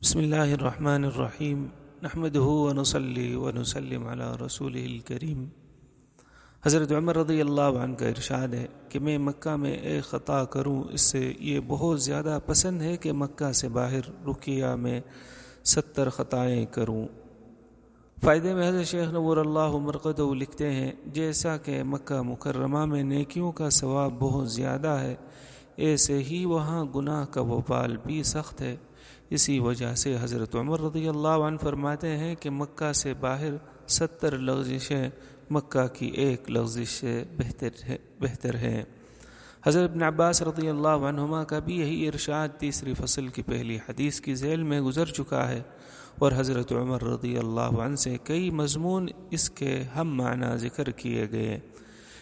بسم اللہ الرحمن الرحیم نحمدہ ونصلی ونسلم علی رسولہ الکریم۔ حضرت عمر رضی اللہ عنہ کا ارشاد ہے کہ میں مکہ میں ایک خطا کروں اس سے یہ بہت زیادہ پسند ہے کہ مکہ سے باہر رقیہ میں 70 خطائیں کروں۔ فائدے میں حضرت شیخ نور اللہ مرقدہ لکھتے ہیں جیسا کہ مکہ مکرمہ میں نیکیوں کا ثواب بہت زیادہ ہے، ایسے ہی وہاں گناہ کا وبال بھی سخت ہے۔ اسی وجہ سے حضرت عمر رضی اللہ عنہ فرماتے ہیں کہ مکہ سے باہر 70 لغزشیں مکہ کی ایک لغزش سے بہتر ہیں۔ حضرت ابن عباس رضی اللہ عنہما کا بھی یہی ارشاد تیسری فصل کی پہلی حدیث کی ذیل میں گزر چکا ہے، اور حضرت عمر رضی اللہ عنہ سے کئی مضمون اس کے ہم معنی ذکر کیے گئے۔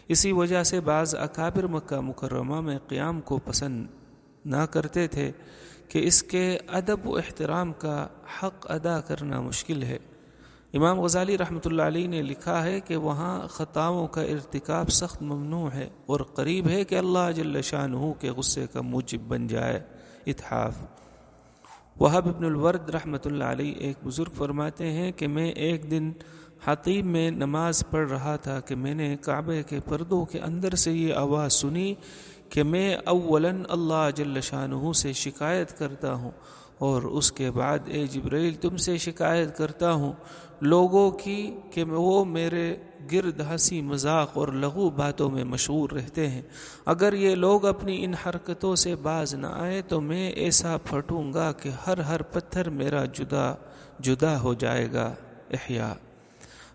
اسی وجہ سے بعض اکابر مکہ مکرمہ میں قیام کو پسند نہ کرتے تھے کہ اس کے ادب و احترام کا حق ادا کرنا مشکل ہے۔ امام غزالی رحمۃ اللہ علیہ نے لکھا ہے کہ وہاں خطاؤں کا ارتکاب سخت ممنوع ہے اور قریب ہے کہ اللہ جل شانہ کے غصے کا موجب بن جائے۔ اتحاف وہب ابن الورد رحمۃ اللہ علیہ ایک بزرگ فرماتے ہیں کہ میں ایک دن حطیم میں نماز پڑھ رہا تھا کہ میں نے کعبے کے پردوں کے اندر سے یہ آواز سنی کہ میں اولاً اللہ جل شانہ سے شکایت کرتا ہوں اور اس کے بعد اے جبرائیل تم سے شکایت کرتا ہوں لوگوں کی کہ وہ میرے گرد ہنسی مذاق اور لغو باتوں میں مشغول رہتے ہیں۔ اگر یہ لوگ اپنی ان حرکتوں سے باز نہ آئے تو میں ایسا پھٹوں گا کہ ہر پتھر میرا جدا جدا ہو جائے گا۔ احیاء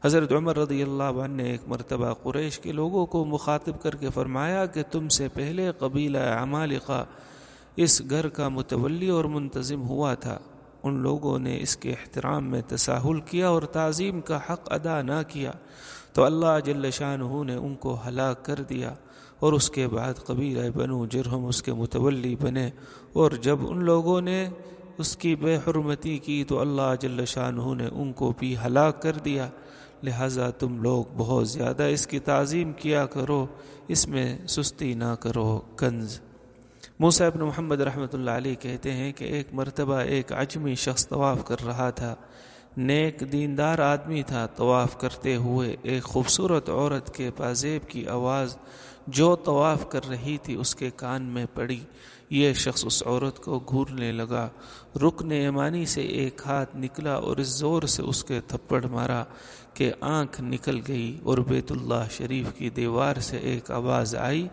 حضرت عمر رضی اللہ عنہ نے ایک مرتبہ قریش کے لوگوں کو مخاطب کر کے فرمایا کہ تم سے پہلے قبیلہ عمالقہ اس گھر کا متولی اور منتظم ہوا تھا، ان لوگوں نے اس کے احترام میں تساہل کیا اور تعظیم کا حق ادا نہ کیا تو اللہ جل شانہ نے ان کو ہلاک کر دیا، اور اس کے بعد قبیلہ بنو جرہم اس کے متولی بنے، اور جب ان لوگوں نے اس کی بے حرمتی کی تو اللہ جل شانہ نے ان کو بھی ہلاک کر دیا۔ لہذا تم لوگ بہت زیادہ اس کی تعظیم کیا کرو، اس میں سستی نہ کرو۔ کنز موسیٰ بن محمد رحمۃ اللہ علیہ کہتے ہیں کہ ایک مرتبہ ایک عجمی شخص طواف کر رہا تھا، نیک دیندار آدمی تھا۔ طواف کرتے ہوئے ایک خوبصورت عورت کے پازیب کی آواز جو طواف کر رہی تھی اس کے کان میں پڑی۔ یہ شخص اس عورت کو گھورنے لگا، رکن یمانی سے ایک ہاتھ نکلا اور اس زور سے اس کے تھپڑ مارا کہ آنکھ نکل گئی، اور بیت اللہ شریف کی دیوار سے ایک آواز آئی،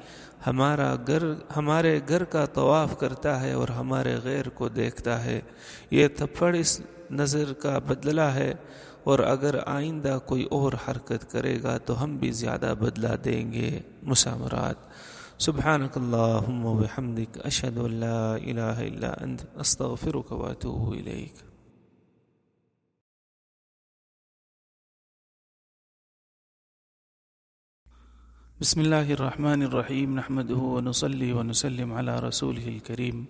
ہمارے گھر کا طواف کرتا ہے اور ہمارے غیر کو دیکھتا ہے، یہ تھپڑ اس نظر کا بدلہ ہے، اور اگر آئندہ کوئی اور حرکت کرے گا تو ہم بھی زیادہ بدلہ دیں گے۔ مسامرات سبحانک اللہم و بحمدک اشہد ان لا الہ الا انت استغفرک و اتوب الیک۔ بسم اللہ الرحمن الرحیم نحمدہ ونصلی ونسلم علی رسولہ الکریم۔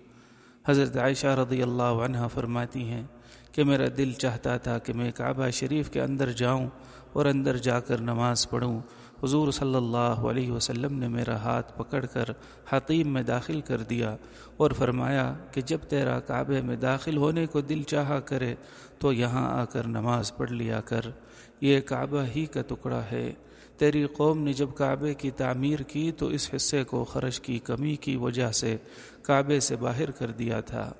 حضرت عائشہ رضی اللہ عنہ فرماتی ہیں کہ میرا دل چاہتا تھا کہ میں کعبہ شریف کے اندر جاؤں اور اندر جا کر نماز پڑھوں۔ حضور صلی اللہ علیہ وسلم نے میرا ہاتھ پکڑ کر حطیم میں داخل کر دیا اور فرمایا کہ جب تیرا کعبے میں داخل ہونے کو دل چاہا کرے تو یہاں آ کر نماز پڑھ لیا کر، یہ کعبہ ہی کا ٹکڑا ہے۔ تیری قوم نے جب کعبے کی تعمیر کی تو اس حصے کو خرچ کی کمی کی وجہ سے کعبے سے باہر کر دیا تھا۔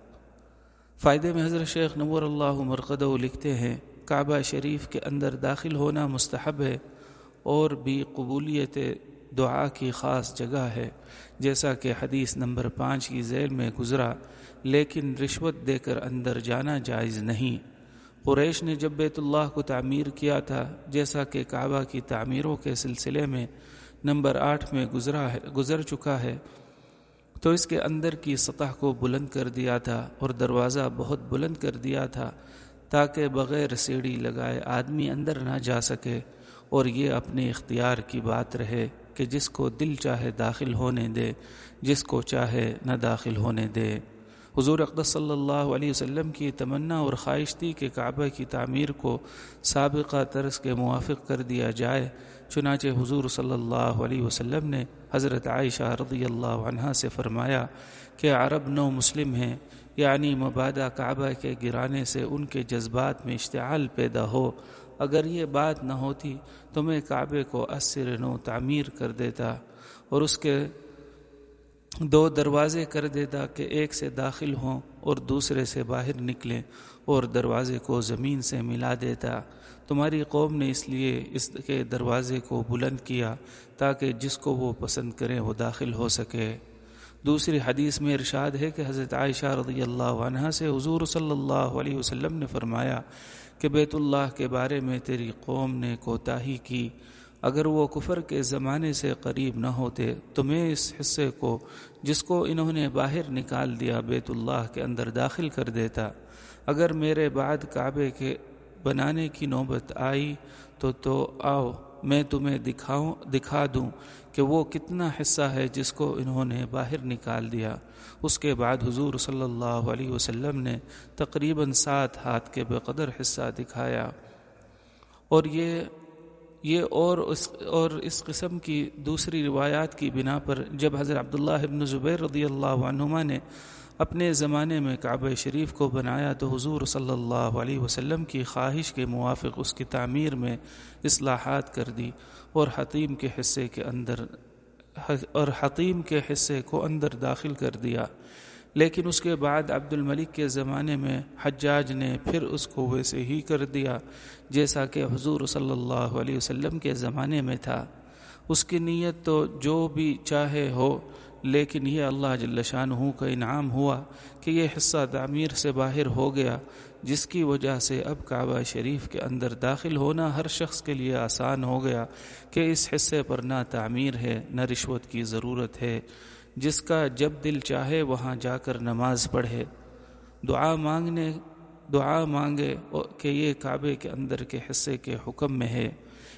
فائدے میں حضرت شیخ نور اللہ مرقدہ لکھتے ہیں کعبہ شریف کے اندر داخل ہونا مستحب ہے اور بھی قبولیت دعا کی خاص جگہ ہے، جیسا کہ حدیث نمبر 5 کی ذیل میں گزرا، لیکن رشوت دے کر اندر جانا جائز نہیں۔ قریش نے جب بیت اللہ کو تعمیر کیا تھا، جیسا کہ کعبہ کی تعمیروں کے سلسلے میں نمبر 8 میں گزر چکا ہے، تو اس کے اندر کی سطح کو بلند کر دیا تھا اور دروازہ بہت بلند کر دیا تھا تاکہ بغیر سیڑھی لگائے آدمی اندر نہ جا سکے، اور یہ اپنے اختیار کی بات رہے کہ جس کو دل چاہے داخل ہونے دے، جس کو چاہے نہ داخل ہونے دے۔ حضور اقدس صلی اللہ علیہ وسلم کی تمنا اور خواہش تھی کہ کعبہ کی تعمیر کو سابقہ طرز کے موافق کر دیا جائے، چنانچہ حضور صلی اللہ علیہ وسلم نے حضرت عائشہ رضی اللہ عنہا سے فرمایا کہ عرب نو مسلم ہیں، یعنی مبادا کعبہ کے گرانے سے ان کے جذبات میں اشتعال پیدا ہو۔ اگر یہ بات نہ ہوتی تو میں کعبے کو ازسر نو تعمیر کر دیتا اور اس کے 2 دروازے کر دیتا کہ ایک سے داخل ہوں اور دوسرے سے باہر نکلیں، اور دروازے کو زمین سے ملا دیتا۔ تمہاری قوم نے اس لیے اس کے دروازے کو بلند کیا تاکہ جس کو وہ پسند کریں وہ داخل ہو سکے۔ دوسری حدیث میں ارشاد ہے کہ حضرت عائشہ رضی اللہ عنہا سے حضور صلی اللہ علیہ وسلم نے فرمایا کہ بیت اللہ کے بارے میں تیری قوم نے کوتاہی کی، اگر وہ کفر کے زمانے سے قریب نہ ہوتے تو میں اس حصے کو جس کو انہوں نے باہر نکال دیا بیت اللہ کے اندر داخل کر دیتا۔ اگر میرے بعد کعبے کے بنانے کی نوبت آئی تو آؤ میں تمہیں دکھا دوں کہ وہ کتنا حصہ ہے جس کو انہوں نے باہر نکال دیا۔ اس کے بعد حضور صلی اللہ علیہ وسلم نے تقریباً 7 ہاتھ کے بقدر حصہ دکھایا، اور اس قسم کی دوسری روایات کی بنا پر جب حضرت عبداللہ ابن زبیر رضی اللہ عنہما نے اپنے زمانے میں کعبہ شریف کو بنایا تو حضور صلی اللہ علیہ وسلم کی خواہش کے موافق اس کی تعمیر میں اصلاحات کر دی اور حطیم کے حصے کو اندر داخل کر دیا۔ لیکن اس کے بعد عبد الملک کے زمانے میں حجاج نے پھر اس کو ویسے ہی کر دیا جیسا کہ حضور صلی اللہ علیہ وسلم کے زمانے میں تھا۔ اس کی نیت تو جو بھی چاہے ہو، لیکن یہ اللہ جل شانہ کا انعام ہوا کہ یہ حصہ تعمیر سے باہر ہو گیا، جس کی وجہ سے اب کعبہ شریف کے اندر داخل ہونا ہر شخص کے لیے آسان ہو گیا کہ اس حصے پر نہ تعمیر ہے نہ رشوت کی ضرورت ہے، جس کا جب دل چاہے وہاں جا کر نماز پڑھے، دعا مانگے کہ یہ کعبے کے اندر کے حصے کے حکم میں ہے۔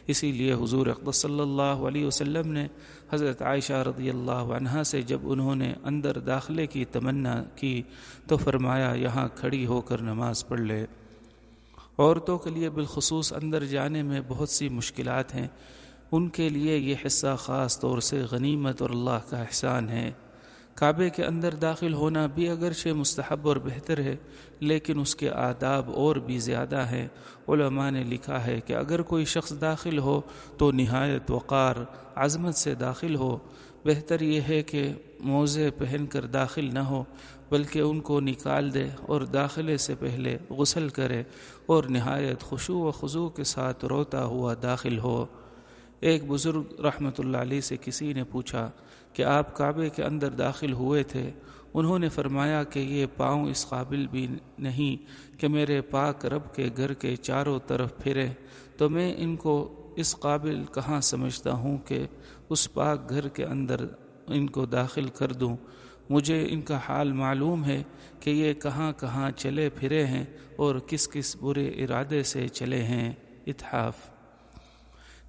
اسی لیے حضور اقدس صلی اللہ علیہ وسلم نے حضرت عائشہ رضی اللہ عنہا سے جب انہوں نے اندر داخلے کی تمنا کی تو فرمایا یہاں کھڑی ہو کر نماز پڑھ لے۔ عورتوں کے لیے بالخصوص اندر جانے میں بہت سی مشکلات ہیں، ان کے لیے یہ حصہ خاص طور سے غنیمت اور اللہ کا احسان ہے۔ کعبے کے اندر داخل ہونا بھی اگرچہ مستحب اور بہتر ہے، لیکن اس کے آداب اور بھی زیادہ ہیں۔ علماء نے لکھا ہے کہ اگر کوئی شخص داخل ہو تو نہایت وقار عظمت سے داخل ہو، بہتر یہ ہے کہ موزے پہن کر داخل نہ ہو بلکہ ان کو نکال دے اور داخلے سے پہلے غسل کرے اور نہایت خشوع و خضوع کے ساتھ روتا ہوا داخل ہو۔ ایک بزرگ رحمۃ اللہ علیہ سے کسی نے پوچھا کہ آپ کعبے کے اندر داخل ہوئے تھے، انہوں نے فرمایا کہ یہ پاؤں اس قابل بھی نہیں کہ میرے پاک رب کے گھر کے چاروں طرف پھرے، تو میں ان کو اس قابل کہاں سمجھتا ہوں کہ اس پاک گھر کے اندر ان کو داخل کر دوں۔ مجھے ان کا حال معلوم ہے کہ یہ کہاں کہاں چلے پھرے ہیں اور کس کس برے ارادے سے چلے ہیں۔ اتحاف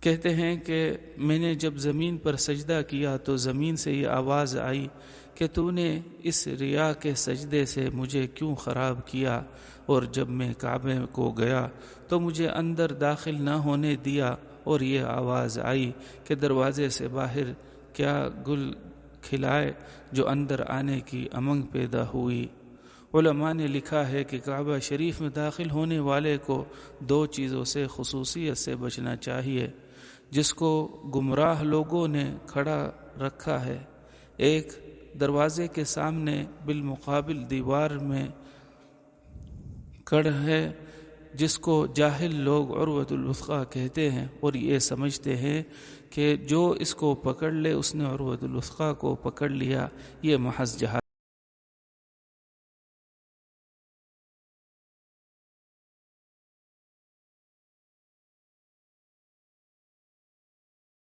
کہتے ہیں کہ میں نے جب زمین پر سجدہ کیا تو زمین سے یہ آواز آئی کہ تو نے اس ریا کے سجدے سے مجھے کیوں خراب کیا، اور جب میں کعبے کو گیا تو مجھے اندر داخل نہ ہونے دیا اور یہ آواز آئی کہ دروازے سے باہر کیا گل کھلائے جو اندر آنے کی امنگ پیدا ہوئی۔ علماء نے لکھا ہے کہ کعبہ شریف میں داخل ہونے والے کو 2 چیزوں سے خصوصیت سے بچنا چاہیے جس کو گمراہ لوگوں نے کھڑا رکھا ہے۔ ایک، دروازے کے سامنے بالمقابل دیوار میں کڑ ہے جس کو جاہل لوگ عروۃ الوثقی کہتے ہیں اور یہ سمجھتے ہیں کہ جو اس کو پکڑ لے اس نے عروۃ الوثقی کو پکڑ لیا، یہ محض جہالت